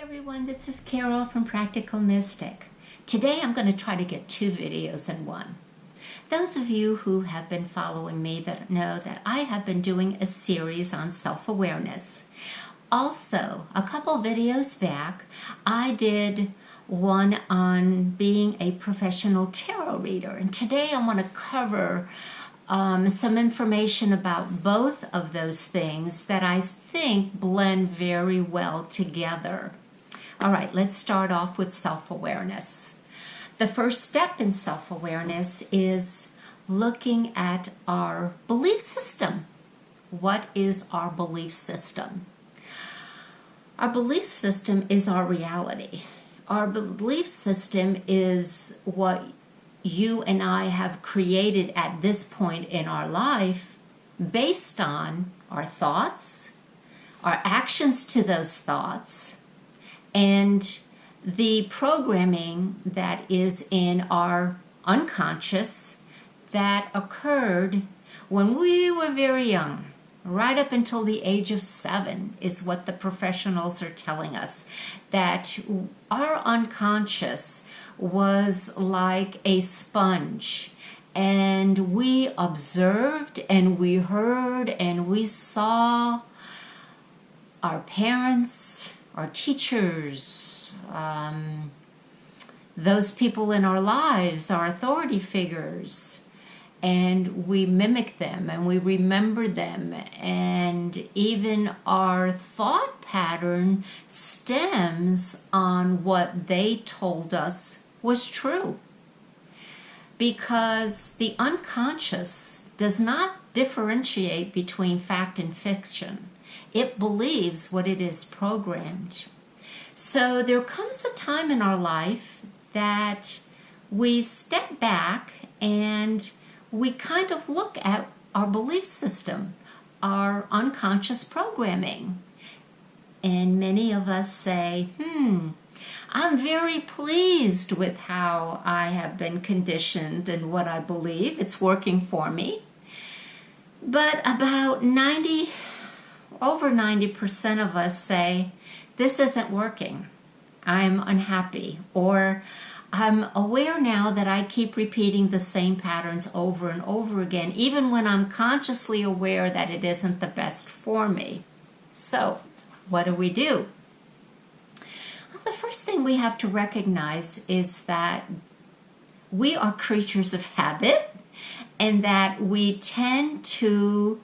Everyone, this is Carol from Practical Mystic. Today I'm going to try to get 2 videos in one. Those of you who have been following me that know that I have been doing a series on self-awareness. Also, a couple videos back, I did one on being a professional tarot reader, and today I want to cover some information about both of those things that I think blend very well together. All right, let's start off with self-awareness. The first step in self-awareness is looking at our belief system. What is our belief system? Our belief system is our reality. Our belief system is what you and I have created at this point in our life based on our thoughts, our actions to those thoughts, and the programming that is in our unconscious that occurred when we were very young. Right up until the age of 7 is what the professionals are telling us, that our unconscious was like a sponge, and we observed and we heard and we saw our parents, our teachers, those people in our lives, our authority figures, and we mimic them and we remember them, and even our thought pattern stems on what they told us was true, because the unconscious does not differentiate between fact and fiction. It believes what it is programmed. So there comes a time in our life that we step back and we kind of look at our belief system, our unconscious programming. And many of us say, I'm very pleased with how I have been conditioned and what I believe. It's working for me. But about over 90% of us say, this isn't working. I'm unhappy, or I'm aware now that I keep repeating the same patterns over and over again, even when I'm consciously aware that it isn't the best for me. So, what do? Well, the first thing we have to recognize is that we are creatures of habit, and that we tend to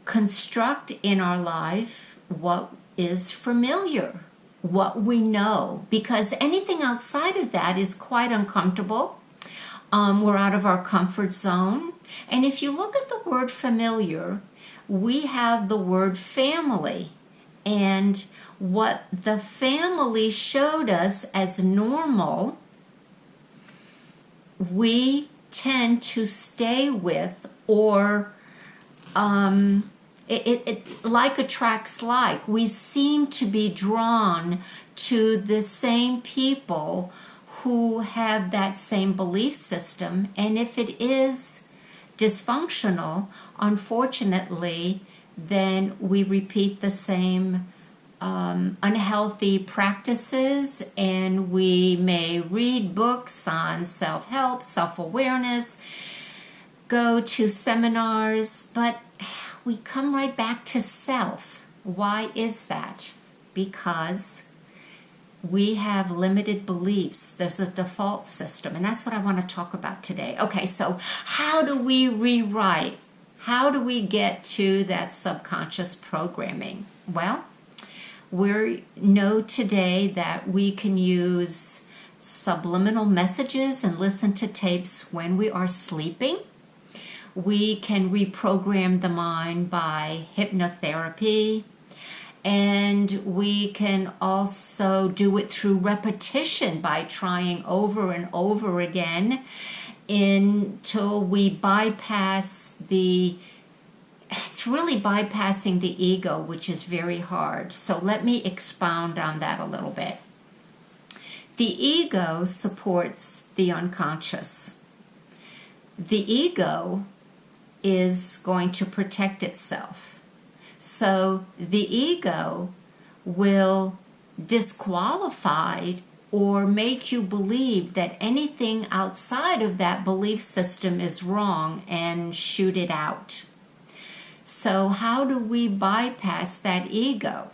construct in our life what is familiar, what we know, because anything outside of that is quite uncomfortable. We're out of our comfort zone. And if you look at the word familiar, we have the word family. And what the family showed us as normal, we tend to stay with, or it like attracts like. We seem to be drawn to the same people who have that same belief system, and if it is dysfunctional, unfortunately, then we repeat the same unhealthy practices, and we may read books on self-help, self-awareness, go to seminars, but we come right back to self. Why is that? Because we have limited beliefs. There's a default system, and that's what I want to talk about today. Okay, so how do we rewrite? How do we get to that subconscious programming? Well, we know today that we can use subliminal messages and listen to tapes when we are sleeping. We can reprogram the mind by hypnotherapy, and we can also do it through repetition by trying over and over again until we it's really bypassing the ego, which is very hard. So let me expound on that a little bit. The ego supports the unconscious. The ego is going to protect itself. So the ego will disqualified or make you believe that anything outside of that belief system is wrong and shoot it out. So how do we bypass that ego?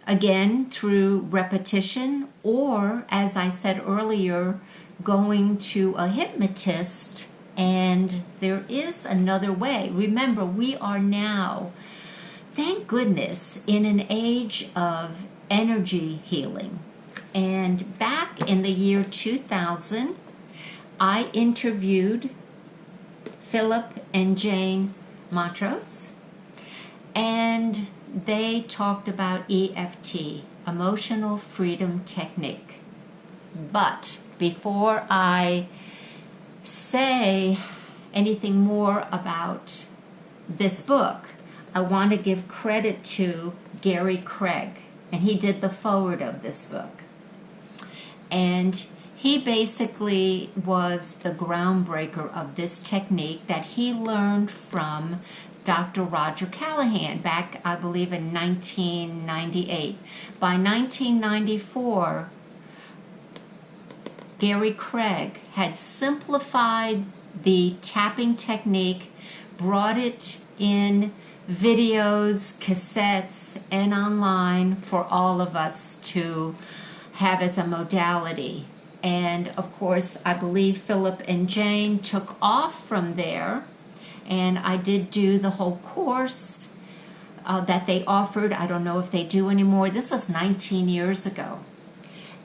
Again, through repetition, or as I said earlier, going to a hypnotist. And there is another way. Remember, we are now, thank goodness, in an age of energy healing. And back in the year 2000, I interviewed Philip and Jane Montrose, and they talked about EFT, Emotional Freedom Technique. But before I say anything more about this book, I want to give credit to Gary Craig, and he did the foreword of this book. And he basically was the groundbreaker of this technique that he learned from Dr. Roger Callahan back, I believe, in 1998. By 1994, Gary Craig had simplified the tapping technique, brought it in videos, cassettes, and online for all of us to have as a modality. And of course, I believe Philip and Jane took off from there, and I did do the whole course that they offered. I don't know if they do anymore. This was 19 years ago.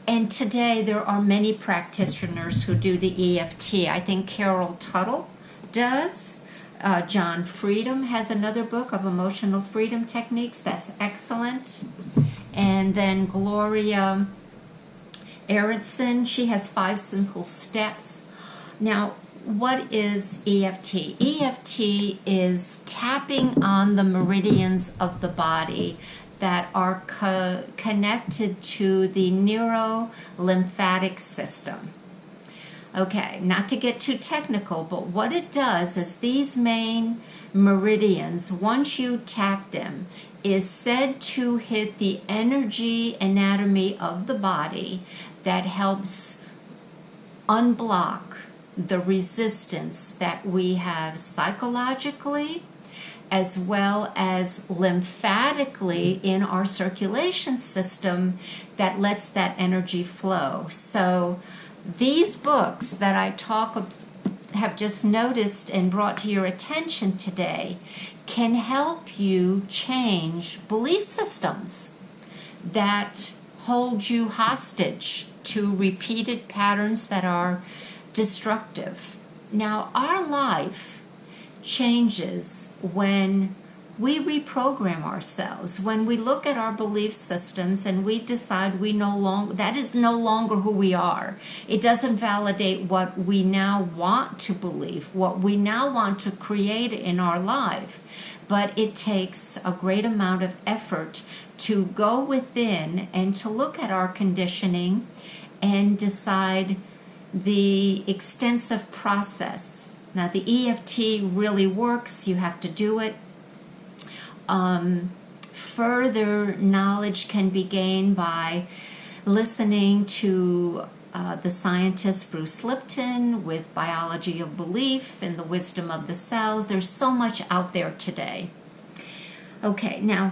And today there are many practitioners who do the EFT. I think Carol Tuttle does. John Freedom has another book of emotional freedom techniques. That's excellent. And then Gloria Aronson, she has 5 simple steps. Now, what is EFT? EFT is tapping on the meridians of the body that are connected to the neuro-lymphatic system. Okay, not to get too technical, but what it does is these main meridians, once you tap them, is said to hit the energy anatomy of the body that helps unblock the resistance that we have psychologically as well as lymphatically in our circulation system that lets that energy flow. So these books that I have just noticed and brought to your attention today can help you change belief systems that hold you hostage to repeated patterns that are destructive. Now, our life changes when we reprogram ourselves, when we look at our belief systems and we decide that is no longer who we are. It doesn't validate what we now want to believe, what we now want to create in our life. But it takes a great amount of effort to go within and to look at our conditioning and decide the extensive process. Now, the EFT really works. You have to do it. Further knowledge can be gained by listening to the scientist Bruce Lipton with Biology of Belief and the Wisdom of the Cells. There's so much out there today. Okay, now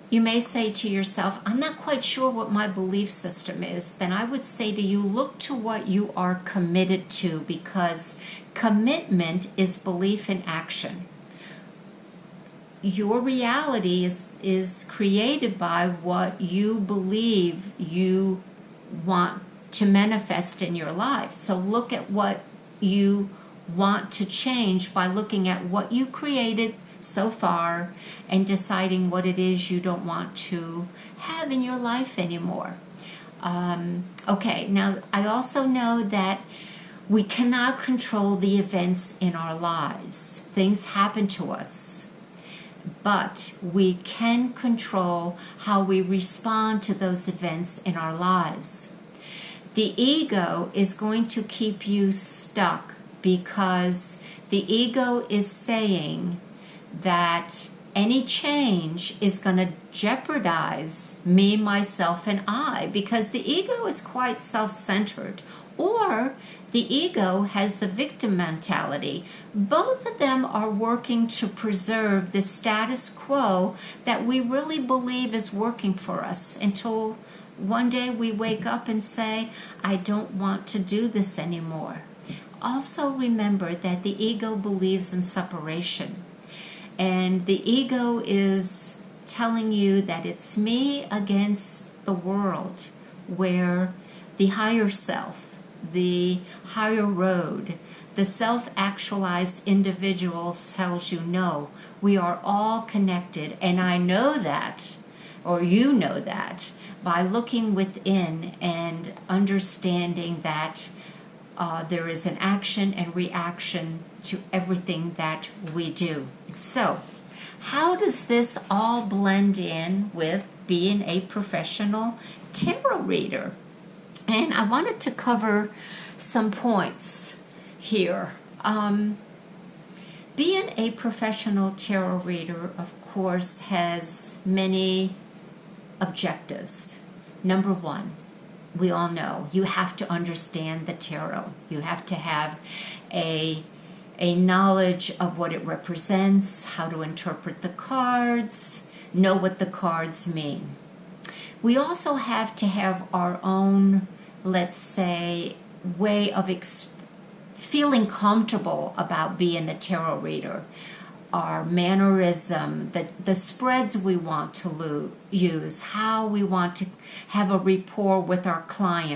you may say to yourself, I'm not quite sure what my belief system is. Then I would say to you, look to what you are committed to, because commitment is belief in action. Your reality is created by what you believe you want to manifest in your life. So look at what you want to change by looking at what you created so far and deciding what it is you don't want to have in your life anymore. Okay, now I also know that we cannot control the events in our lives. Things happen to us, but we can control how we respond to those events in our lives. The ego is going to keep you stuck because the ego is saying that Any change is going to jeopardize me, myself, and I, because the ego is quite self-centered, or the ego has the victim mentality. Both of them are working to preserve the status quo that we really believe is working for us until one day we wake up and say, I don't want to do this anymore. Also remember that the ego believes in separation. And the ego is telling you that it's me against the world, where the higher self, the higher road, the self-actualized individual tells you, no, we are all connected. And I know that, or you know that, by looking within and understanding that there is an action and reaction to everything that we do. So, how does this all blend in with being a professional tarot reader? And I wanted to cover some points here. Being a professional tarot reader, of course, has many objectives. Number one, we all know you have to understand the tarot. You have to have a knowledge of what it represents, how to interpret the cards, know what the cards mean. We also have to have our own, let's say, way of feeling comfortable about being a tarot reader. Our mannerism, the spreads we want to use, how we want to have a rapport with our client.